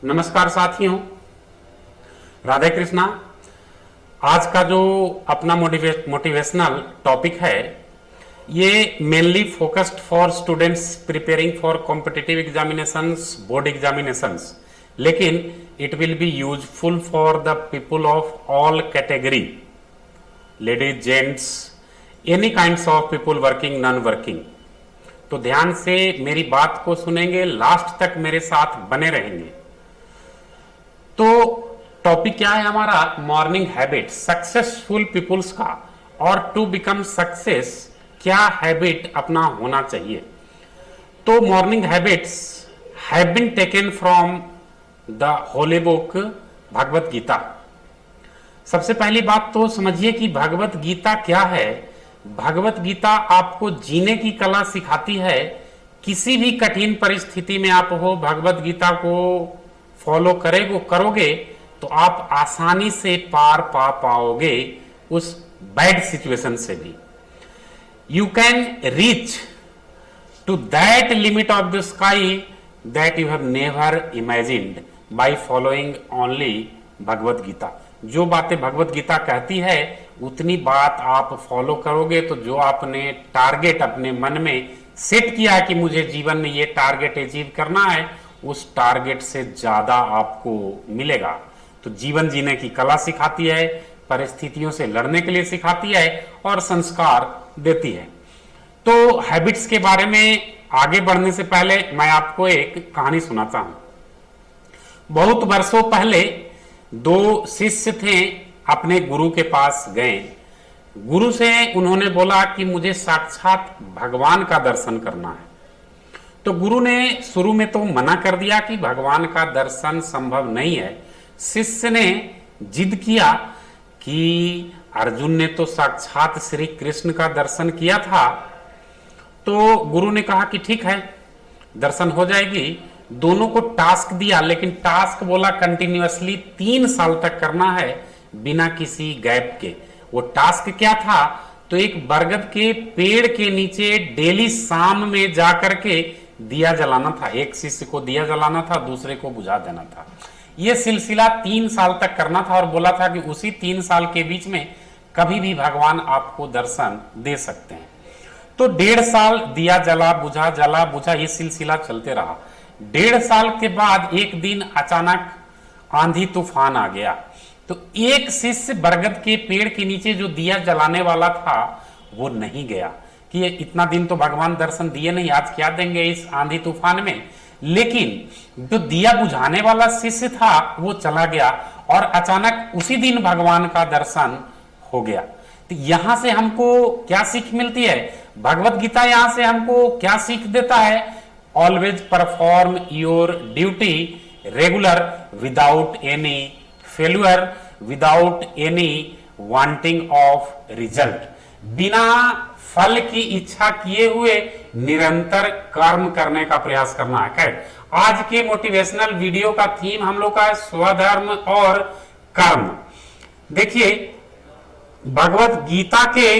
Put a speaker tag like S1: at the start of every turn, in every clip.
S1: नमस्कार साथियों, राधे कृष्णा। आज का जो अपना मोटिवेशनल टॉपिक है ये mainly focused for students preparing for competitive examinations, board examinations, लेकिन it will be useful for the people of all category, ladies, gents, any kinds of people, working, non working. तो ध्यान से मेरी बात को सुनेंगे, लास्ट तक मेरे साथ बने रहेंगे। तो टॉपिक क्या है हमारा? मॉर्निंग हैबिट, सक्सेसफुल पीपुल्स का, और टू बिकम सक्सेस क्या हैबिट अपना होना चाहिए। तो morning habits have been taken from the holy book Bhagavad Gita. सबसे पहली बात तो समझिए कि भगवत गीता क्या है। भगवत गीता आपको जीने की कला सिखाती है। किसी भी कठिन परिस्थिति में आप हो, भगवत गीता को फॉलो करोगे तो आप आसानी से पार पा पाओगे उस बैड सिचुएशन से भी। You can reach to that limit of the sky that you have never imagined by following only Bhagavad Gita. जो बातें भगवत गीता कहती है उतनी बात आप फॉलो करोगे तो जो आपने टारगेट अपने मन में सेट किया है कि मुझे जीवन में ये टारगेट अचीव करना है, उस टारगेट से ज्यादा आपको मिलेगा। तो जीवन जीने की कला सिखाती है, परिस्थितियों से लड़ने के लिए सिखाती है और संस्कार देती है। तो हैबिट्स के बारे में आगे बढ़ने से पहले मैं आपको एक कहानी सुनाता हूं। बहुत वर्षों पहले दो शिष्य थे, अपने गुरु के पास गए। गुरु से उन्होंने बोला कि मुझे साक्षात भगवान का दर्शन करना है। तो गुरु ने शुरू में तो मना कर दिया कि भगवान का दर्शन संभव नहीं है। शिष्य ने जिद किया कि अर्जुन ने तो साक्षात श्री कृष्ण का दर्शन किया था। तो गुरु ने कहा कि ठीक है, दर्शन हो जाएगी। दोनों को टास्क दिया, लेकिन टास्क बोला कंटिन्यूअसली 3 साल तक करना है बिना किसी गैप के। वो टास्क क्या था? तो एक बरगद के पेड़ के नीचे डेली शाम में जाकर के दिया जलाना था। एक शिष्य को दिया जलाना था, दूसरे को बुझा देना था। यह सिलसिला 3 साल तक करना था और बोला था कि उसी 3 साल के बीच में कभी भी भगवान आपको दर्शन दे सकते हैं। तो 1.5 साल दिया जला बुझा ये सिलसिला चलते रहा। 1.5 साल के बाद एक दिन अचानक आंधी तूफान आ गया। तो एक शिष्य बरगद के पेड़ के नीचे जो दिया जलाने वाला था वो नहीं गया कि ये इतना दिन तो भगवान दर्शन दिए नहीं, आज क्या देंगे इस आंधी तूफान में। लेकिन जो दिया बुझाने वाला शिष्य था वो चला गया और अचानक उसी दिन भगवान का दर्शन हो गया। तो यहां से हमको क्या सीख मिलती है? भगवत गीता यहां से हमको क्या सीख देता है? Always perform your duty regular without any failure, without any wanting of result. बिना फल की इच्छा किए हुए निरंतर कर्म करने का प्रयास करना है। खैर, आज के मोटिवेशनल वीडियो का थीम हम लोग का है स्वधर्म और कर्म। देखिए, भगवत गीता के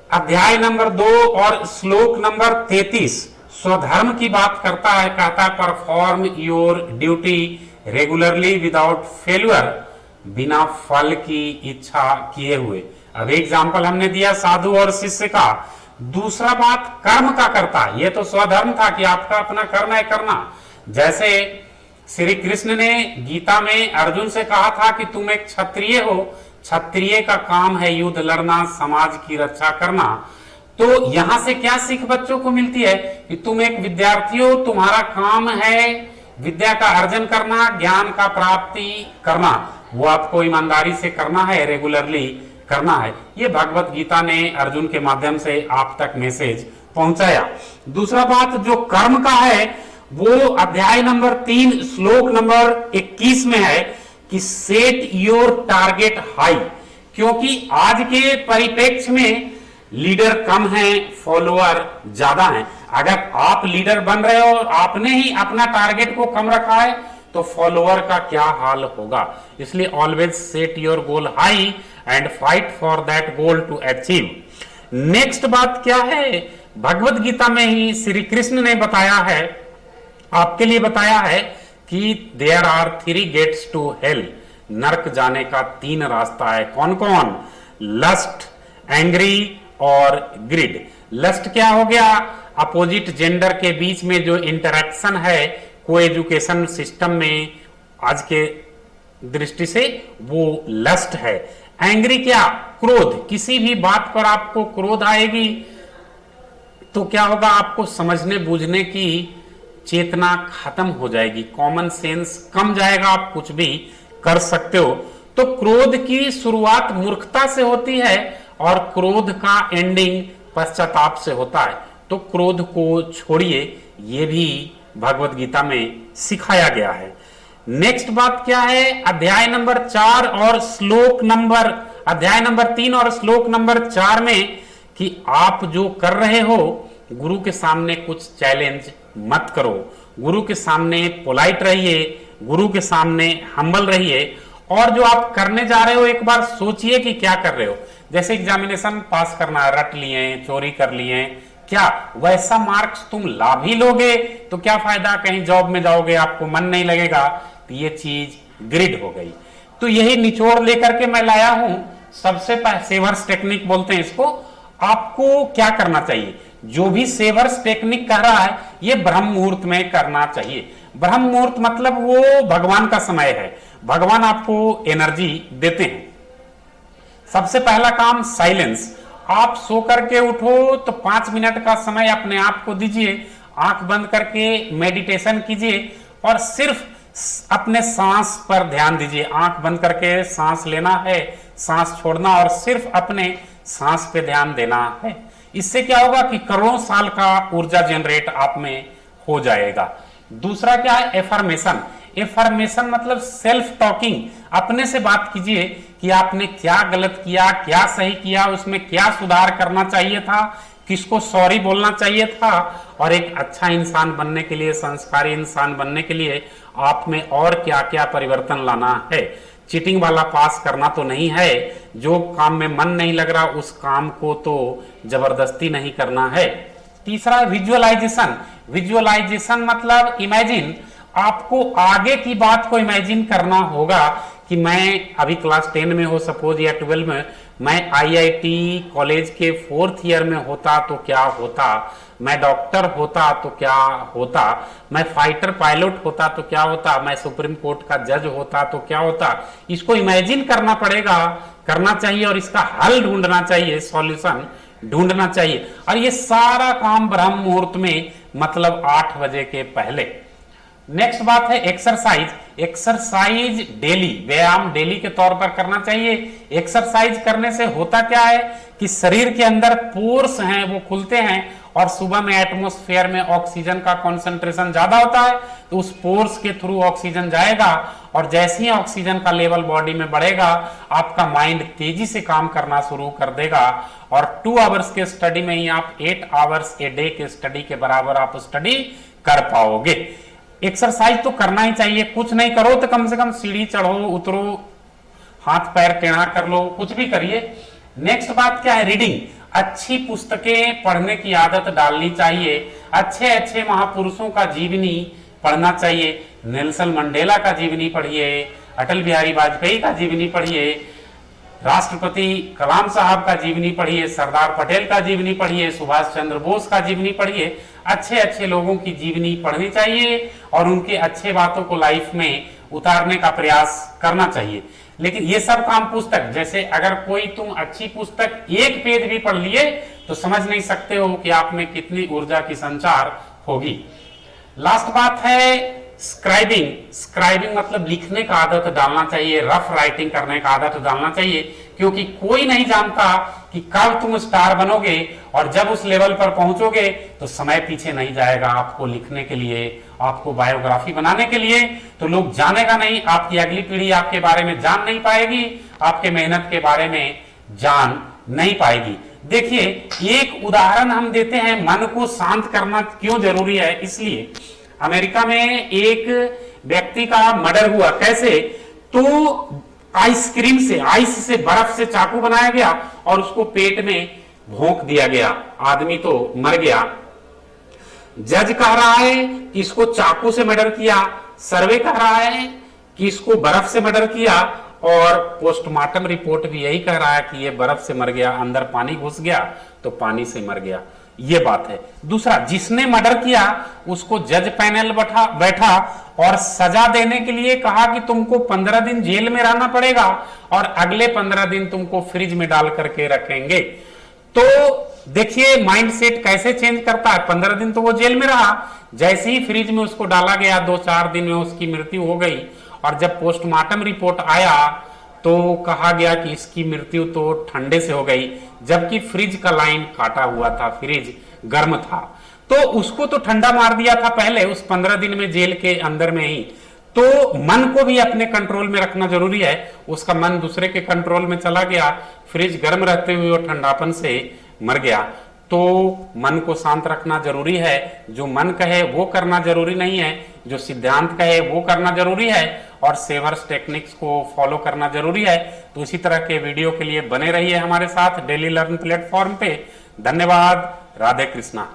S1: अध्याय नंबर 2 और श्लोक नंबर 33 स्वधर्म की बात करता है। कहता है perform your duty regularly without failure, बिना फल की इच्छा किए हुए। अब एग्जाम्पल हमने दिया साधु और शिष्य का। दूसरा बात कर्म का करता है। यह तो स्वधर्म था कि आपका अपना कर्म है करना। जैसे श्री कृष्ण ने गीता में अर्जुन से कहा था कि तुम एक क्षत्रिय हो, क्षत्रिय का काम है युद्ध लड़ना, समाज की रक्षा करना। तो यहां से क्या सीख बच्चों को मिलती है कि तुम एक विद्यार्थी हो, तुम्हारा काम है विद्या का अर्जन करना, ज्ञान का प्राप्ति करना। वो आपको ईमानदारी से करना है, रेगुलरली करना है। ये भगवत गीता ने अर्जुन के माध्यम से आप तक मैसेज पहुंचाया। दूसरा बात जो कर्म का है वो अध्याय नंबर 3 श्लोक नंबर 21 में है कि सेट योर टारगेट हाई। क्योंकि आज के परिप्रेक्ष्य में लीडर कम है, फॉलोअर ज्यादा हैं। अगर आप लीडर बन रहे हो और आपने ही अपना टारगेट को कम रखा है तो फॉलोअर का क्या हाल होगा। इसलिए always set your goal high and fight for that goal to achieve. Next बात क्या है? भगवत गीता में ही श्री कृष्ण ने बताया है, आपके लिए बताया है कि there are 3 gates to hell, नरक जाने का 3 रास्ता है। कौन कौन? लस्ट, एंग्री और ग्रिड। लस्ट क्या हो गया? अपोजिट जेंडर के बीच में जो इंटरेक्शन है को एजुकेशन सिस्टम में आज के दृष्टि से, वो लस्ट है। एंग्री क्या? क्रोध। किसी भी बात पर आपको क्रोध आएगी तो क्या होगा? आपको समझने बूझने की चेतना खत्म हो जाएगी, कॉमन सेंस कम जाएगा, आप कुछ भी कर सकते हो। तो क्रोध की शुरुआत मूर्खता से होती है और क्रोध का एंडिंग पश्चाताप से होता है। तो क्रोध को छोड़िए, ये भी भगवत गीता में सिखाया गया है। नेक्स्ट बात क्या है? अध्याय नंबर 4 और श्लोक नंबर, अध्याय नंबर 3 और श्लोक नंबर 4 में कि आप जो कर रहे हो गुरु के सामने कुछ चैलेंज मत करो, गुरु के सामने पोलाइट रहिए, गुरु के सामने हम्बल रहिए, और जो आप करने जा रहे हो एक बार सोचिए कि क्या कर रहे हो। जैसे एग्जामिनेशन पास करना है, रट लिए, चोरी कर लिए, क्या वैसा मार्क्स तुम ला भी लोगे तो क्या फायदा? कहीं जॉब में जाओगे आपको मन नहीं लगेगा, तो ये चीज ग्रिड हो गई। तो यही निचोड़ लेकर के मैं लाया हूं। सबसे पहले सेवर्स टेक्निक बोलते हैं इसको। आपको क्या करना चाहिए? जो भी सेवर्स टेक्निक कह रहा है ये ब्रह्म मुहूर्त में करना चाहिए। ब्रह्म मुहूर्त मतलब वो भगवान का समय है, भगवान आपको एनर्जी देते हैं। सबसे पहला काम साइलेंस। आप सो करके उठो तो 5 मिनट का समय अपने आप को दीजिए, आंख बंद करके मेडिटेशन कीजिए और सिर्फ अपने सांस पर ध्यान दीजिए। आंख बंद करके सांस लेना है, सांस छोड़ना, और सिर्फ अपने सांस पे ध्यान देना है। इससे क्या होगा कि करोड़ों साल का ऊर्जा जनरेट आप में हो जाएगा। दूसरा क्या है? एफर्मेशन। एफर्मेशन मतलब सेल्फ टॉकिंग। अपने से बात कीजिए कि आपने क्या गलत किया, क्या सही किया, उसमें क्या सुधार करना चाहिए था, किसको सॉरी बोलना चाहिए था। और एक अच्छा इंसान बनने के लिए, संस्कारी इंसान बनने के लिए आप में और क्या क्या परिवर्तन लाना है। चीटिंग वाला पास करना तो नहीं है, जो काम में मन नहीं लग रहा उस काम को तो जबरदस्ती नहीं करना है। तीसरा विजुअलाइजेशन। विजुअलाइजेशन मतलब इमेजिन। आपको आगे की बात को इमेजिन करना होगा कि मैं अभी क्लास 10 में हो सपोज या 12 में, मैं आईआईटी कॉलेज के 4th ईयर में होता तो क्या होता, मैं डॉक्टर होता तो क्या होता, मैं फाइटर पायलट होता तो क्या होता, मैं सुप्रीम कोर्ट का जज होता तो क्या होता। इसको इमेजिन करना पड़ेगा, करना चाहिए, और इसका हल ढूंढना चाहिए, सॉल्यूशन ढूंढना चाहिए। और ये सारा काम ब्रह्म मुहूर्त में मतलब 8 बजे के पहले। नेक्स्ट बात है एक्सरसाइज। एक्सरसाइज डेली, व्यायाम डेली के तौर पर करना चाहिए। एक्सरसाइज करने से होता क्या है कि शरीर के अंदर पोर्स हैं वो खुलते हैं, और सुबह में एटमॉस्फेयर में ऑक्सीजन का कंसंट्रेशन ज्यादा होता है तो उस पोर्स के थ्रू ऑक्सीजन जाएगा, और जैसे ही ऑक्सीजन का लेवल बॉडी में बढ़ेगा आपका माइंड तेजी से काम करना शुरू कर देगा, और 2 आवर्स के स्टडी में ही आप 8 आवर्स ए डे के स्टडी के बराबर आप स्टडी कर पाओगे। एक्सरसाइज तो करना ही चाहिए, कुछ नहीं करो तो कम से कम सीढ़ी चढ़ो, उतरो, हाथ पैर टेढ़ा कर लो, कुछ भी करिए। नेक्स्ट बात क्या है? रीडिंग। अच्छी पुस्तकें पढ़ने की आदत डालनी चाहिए। अच्छे अच्छे महापुरुषों का जीवनी पढ़ना चाहिए। नेल्सन मंडेला का जीवनी पढ़िए, अटल बिहारी वाजपेयी का जीवनी पढ़िए, राष्ट्रपति कलाम साहब का जीवनी पढ़िए, सरदार पटेल का जीवनी पढ़िए, सुभाष चंद्र बोस का जीवनी पढ़िए। अच्छे अच्छे लोगों की जीवनी पढ़नी चाहिए और उनके अच्छे बातों को लाइफ में उतारने का प्रयास करना चाहिए। लेकिन ये सब काम पुस्तक, जैसे अगर कोई तुम अच्छी पुस्तक 1 पेज भी पढ़ लिए तो समझ नहीं सकते हो कि आप में कितनी ऊर्जा की संचार होगी। लास्ट बात है स्क्राइबिंग। स्क्राइबिंग मतलब लिखने का आदत डालना चाहिए, रफ राइटिंग करने का आदत डालना चाहिए, क्योंकि कोई नहीं जानता कि कब तुम स्टार बनोगे, और जब उस लेवल पर पहुंचोगे तो समय पीछे नहीं जाएगा आपको लिखने के लिए, आपको बायोग्राफी बनाने के लिए। तो लोग जानेगा नहीं, आपकी अगली पीढ़ी आपके बारे में जान नहीं पाएगी, आपके मेहनत के बारे में जान नहीं पाएगी। देखिए एक उदाहरण हम देते हैं, मन को शांत करना क्यों जरूरी है। इसलिए अमेरिका में एक व्यक्ति का मर्डर हुआ। कैसे? तो आइसक्रीम से, आइस से, बर्फ से चाकू बनाया गया और उसको पेट में भोंक दिया गया, आदमी तो मर गया। जज कह रहा है कि इसको चाकू से मर्डर किया, सर्वे कह रहा है कि इसको बर्फ से मर्डर किया, और पोस्टमार्टम रिपोर्ट भी यही कह रहा है कि ये बर्फ से मर गया, अंदर पानी घुस गया तो पानी से मर गया। ये बात है। दूसरा, जिसने मर्डर किया उसको जज पैनल बैठा और सजा देने के लिए कहा कि तुमको 15 दिन जेल में रहना पड़ेगा और अगले 15 दिन तुमको फ्रिज में डाल करके रखेंगे। तो देखिए माइंडसेट कैसे चेंज करता है। 15 दिन तो वो जेल में रहा, जैसे ही फ्रिज में उसको डाला गया 2-4 दिन में उसकी मृत्यु हो गई, और जब पोस्टमार्टम रिपोर्ट आया तो कहा गया कि इसकी मृत्यु तो ठंडे से हो गई, जबकि फ्रिज का लाइन काटा हुआ था, फ्रिज गर्म था, तो उसको तो ठंडा मार दिया था पहले उस 15 दिन में जेल के अंदर में ही। तो मन को भी अपने कंट्रोल में रखना जरूरी है। उसका मन दूसरे के कंट्रोल में चला गया, फ्रिज गर्म रहते हुए वो ठंडापन से मर गया। तो मन को शांत रखना जरूरी है। जो मन कहे वो करना जरूरी नहीं है, जो सिद्धांत कहे वो करना जरूरी है, और सेवर्स टेक्निक्स को फॉलो करना जरूरी है। तो इसी तरह के वीडियो के लिए बने रहिए हमारे साथ डेली लर्न प्लेटफॉर्म पे। धन्यवाद। राधे कृष्णा।